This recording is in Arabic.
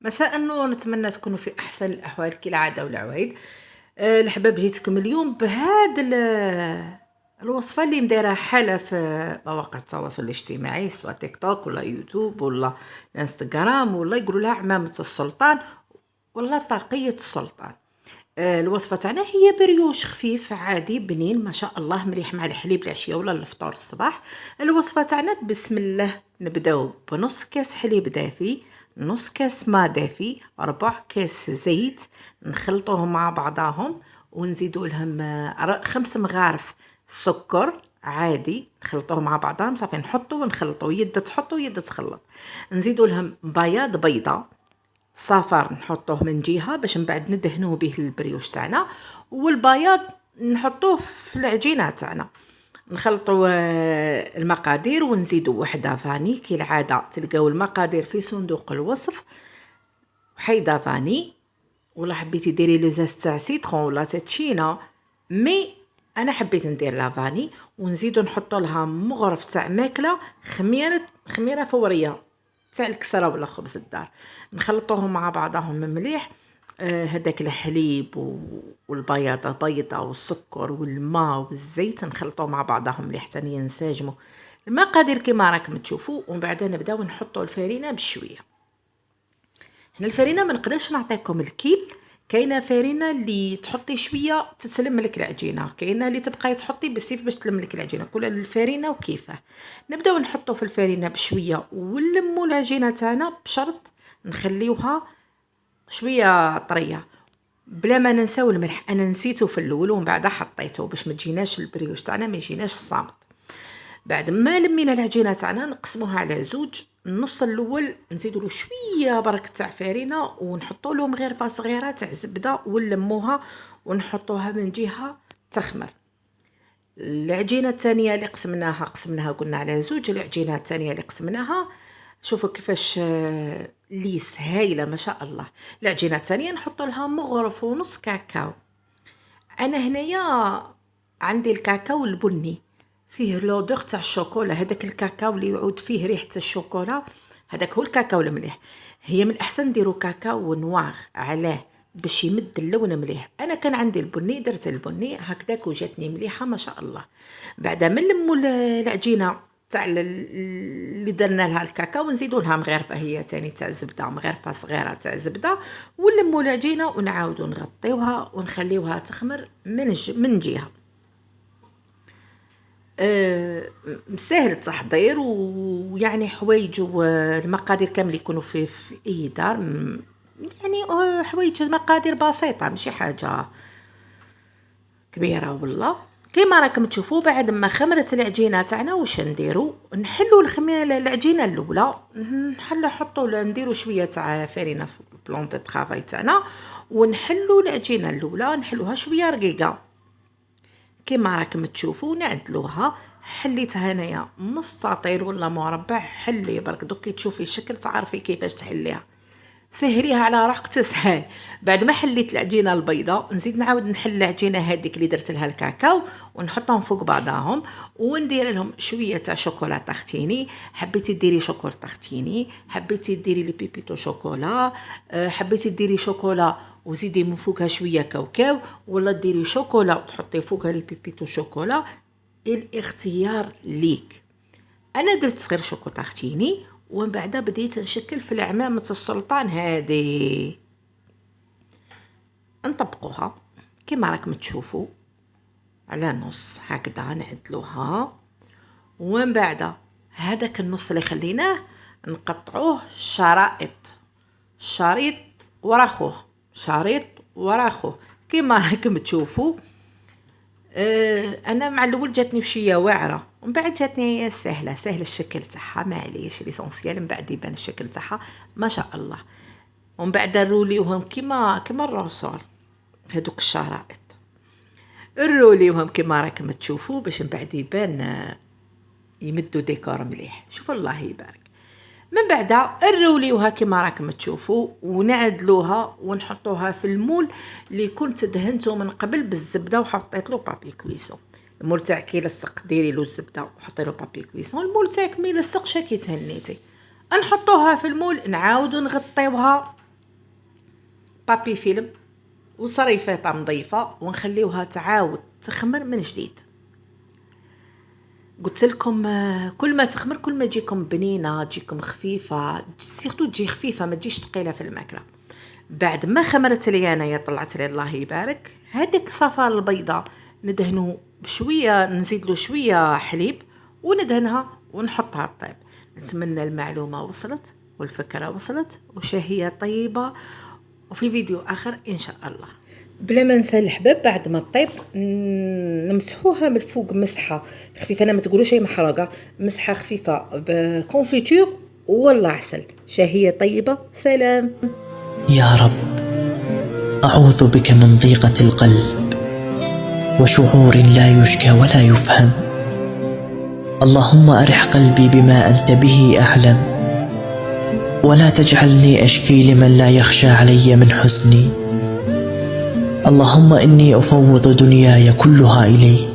مساء النور، نتمنى تكونوا في أحسن الأحوال كالعادة والعوايد. الحباب جيتكم اليوم بهاد الوصفة اللي مدايرة حالة في مواقع التواصل الاجتماعي، سواء تيك توك ولا يوتيوب ولا الانستغرام، ولا يقولوا لها عمامة السلطان ولا طاقية السلطان. الوصفة تاعنا هي بريوش خفيف عادي بنين ما شاء الله، مليح مع الحليب العشية ولا الفطور الصباح. الوصفة تاعنا بسم الله نبداو بنص كاس حليب دافي، نص كاس ماء دافي، 4 كاس زيت، نخلطوهم مع بعضاهم ونزيدوا لهم 5 مغارف سكر عادي، نخلطوهم مع بعضهم صافي، نحطوا ونخلطوا، يد تحطوا يد تخلط. نزيدوا لهم بياض بيضه، صفر نحطوه من جهه باش من بعد ندهنوه به البريوش تاعنا، والبياض نحطوه في العجينه تاعنا. نخلطوا المقادير ونزيدوا وحده فاني كالعاده، تلقاو المقادير في صندوق الوصف. حيده فاني، ولا حبيتي ديري لوزاز تاع سيترون ولا تاتشينا، مي انا حبيت ندير لافاني. ونزيدو نحطوا لها مغرف تاع ماكله، خميره فوريه تاع الكسره ولا خبز الدار. نخلطوهم مع بعضهم مليح. هداك الحليب والبياضه بيضه والسكر والماء والزيت نخلطوه مع بعضهم مليح حتى ينسجموا المقادير كما راكم تشوفوا. ومن بعد نبداو نحطوا الفرينه بشويه. هنا الفرينه ما نقدرش نعطيكم الكيل، كاينه فرينه اللي تحطي شويه تسلم لك العجينه، كاينه اللي تبقاي تحطي بالسيف باش تلم لك العجينه، كل الفرينه وكيفه. نبداو نحطوا في الفرينه بشويه ونلموا العجينه تاعنا بشرط نخليوها شويه طريه، بلا ما ننساو الملح. انا نسيته في الاول ومن بعد حطيته باش ما تجيناش البريوش تاعنا ما يجيناش صامت. بعد ما لمينا العجينه تاعنا نقسموها على زوج، النص الاول نزيدوا له شويه برك تاع فرينه ونحطوا له مغرفه صغيره تاع زبده ونلموها ونحطوها من جهه تخمر. العجينه الثانيه اللي قسمناها قلنا على زوج. العجينه الثانيه اللي قسمناها شوفوا كيفاش ليس هايله ما شاء الله. العجينه الثانيه نحط لها مغرف ونص كاكاو. انا هنايا عندي الكاكاو البني، فيه لودغ تاع الشوكولا، هذاك الكاكاو اللي يعود فيه ريحه الشوكولا، هذاك هو الكاكاو المليح. هي من الاحسن نديرو كاكاو نواغ عليه باش يمد اللون مليح. انا كان عندي البني، درت البني هكذاك وجاتني مليحه ما شاء الله. بعد ما نلموا العجينه تاع اللي درنا لها الكاكاو نزيدوا لها مغرفه هي تاني تاع زبده، مغرفه صغيره تاع زبده، ونلموا العجينه ونعاودوا نغطيوها ونخليوها تخمر من جهه. سهل التحضير، ويعني حوايج والمقادير كامل يكونوا في اي دار. يعني حوايج مقادير بسيطه ماشي حاجه كبيره والله. كيما راكم تشوفوا بعد ما خمرت العجينه تاعنا واش نديروا؟ نحلوا العجينه الاولى، نحطوا نديروا شويه تاع فرينه في البلون دو طرافاي تاعنا، ونحلوا العجينه الاولى نحلوها شويه رقيقه كيما راكم تشوفوا. نعدلوها، حليتها هنايا مستطيل ولا مربع، حلي برك دوكي تشوفي الشكل تعرفي كيفاش تحليها، سهريها على روحك تسهل. بعد ما حليت العجينه البيضاء نزيد نعاود نحل العجينه هذيك اللي درت لها الكاكاو ونحطهم فوق بعضاهم، وندير لهم شويه تاع شوكولا طاختيني. حبيتي ديري شوكولا طاختيني، حبيتي ديري لي بيبيتو شوكولا، حبيتي ديري شوكولا وزيدي من فوقها شويه كاوكاو، ولا ديري شوكولا وتحطي فوقها لي بيبيتو شوكولا، الاختيار ليك. انا درت غير شوكولا طاختيني، ومن بعد بديت نشكل في العمامة السلطان هذه. نطبقوها كما راكم تشوفوا على نص هكذا نعدلوها، ومن بعد هذاك النص اللي خليناه نقطعوه شريط وراخوه، شريط وراخوه كما راكم تشوفوا. انا مع الاول جاتني شويه واعره، ومن بعد جاتني سهله الشكل تاعها معليش ليسونسيال، من بعد يبان الشكل تاعها ما شاء الله. ومن بعد نروليوهم كما الرسول، هذوك الشرائط نروليوهم كما راكم تشوفوا باش من بعد يبان يمدوا ديكور مليح. شوف الله يبارك. من بعد نروليوها كما راكم تشوفوا ونعدلوها ونحطوها في المول اللي كنت دهنته من قبل بالزبده وحطيت له بابي كويسون. المول تاعك يلصق ديري له الزبده وحطي له بابي كويسون، المول تاعك ما يلصقش كي تهنيتي. نحطوها في المول نعاودو نغطيوها بابي فيلم وصريفيطه نظيفه ونخليوها تعاود تخمر من جديد. قلت لكم كل ما تخمر كل ما تجيكم بنينه، تجيكم خفيفه، سيرتو تجي خفيفه ما تجيش ثقيله في الماكله. بعد ما خمرت لي انايا طلعت لي الله يبارك، هذيك صفار البيضه ندهنو بشويه، نزيد له شويه حليب وندهنها ونحطها طيب. نتمنى المعلومه وصلت والفكره وصلت وشهيه طيبه، وفي فيديو اخر ان شاء الله. بلا ما ننسى الحباب بعد ما طيب نمسحوها من الفوق مسحه خفيفه، انا ما تقولوش هي محرقه، مسحه خفيفه بكونفيتور والله عسل، شهيه طيبه. سلام. يا رب، أعوذ بك من ضيقة القلب وشعور لا يشكى ولا يفهم. اللهم أرح قلبي بما أنت به أعلم، ولا تجعلني أشكي لمن لا يخشى علي من حزني. اللهم إني أفوض دنياي كلها إليك،